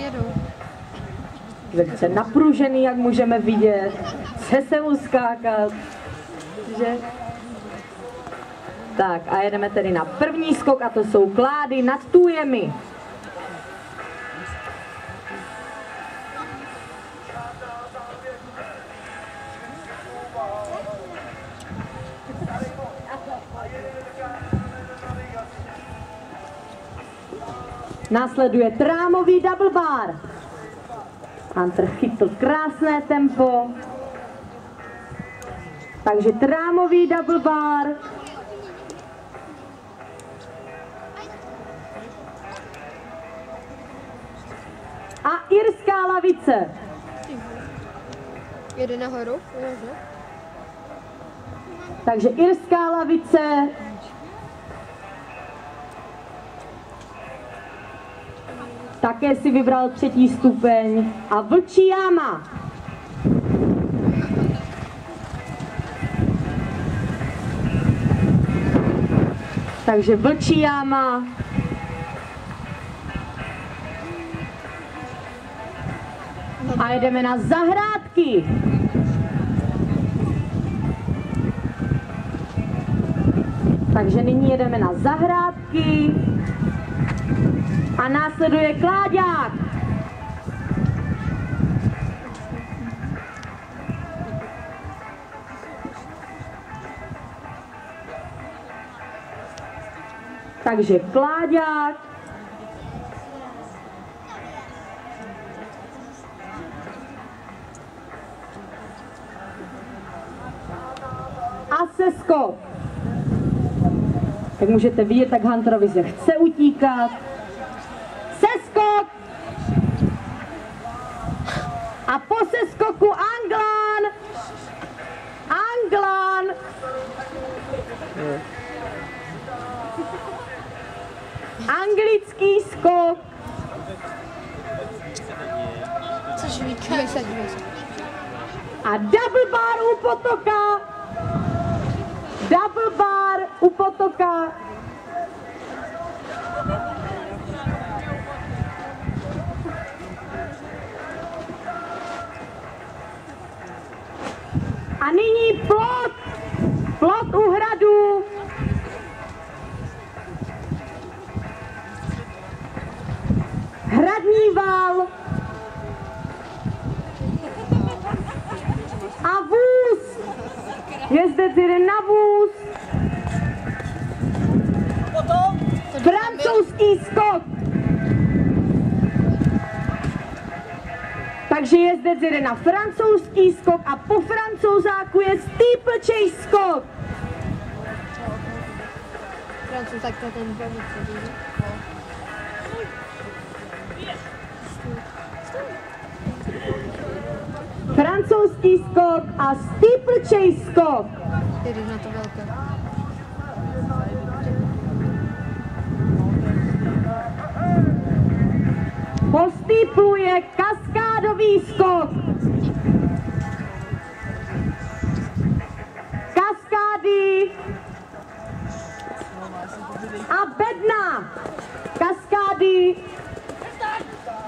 jedou. Velice napružený, jak můžeme vidět. Chce se mu skákat. Že? Tak a jedeme tedy na první skok a to jsou klády nad tůjemi. Následuje trámový double bar. Hunter chytl krásné tempo. Takže trámový double bar. A irská lavice. Jede nahoru? Takže irská lavice. Také si vybral třetí stupeň a vlčí jáma. Takže vlčí jáma. A jedeme na zahrádky. Takže nyní jedeme na zahrádky. A následuje kláďák. Takže kláďák. A seskok. Jak můžete vidět, tak Hunterovi se chce utíkat. Seskok! A po seskoku Anglán! Anglán! Anglický skok! Což víte? A double bar u potoka! Double bar u potoka! A nyní plot! Plot u hradu! Hradní val! A vůz! Jezdec jde na vůz! Francouzský skok! Takže jezdec jede na francouzský skok a po Francouzáku je steeplechase skok. Francouz, tak to ten velmi předí. Francouzský skok a steeplechase skok. Jde na to velké. Po steeplu je kaskádový skok.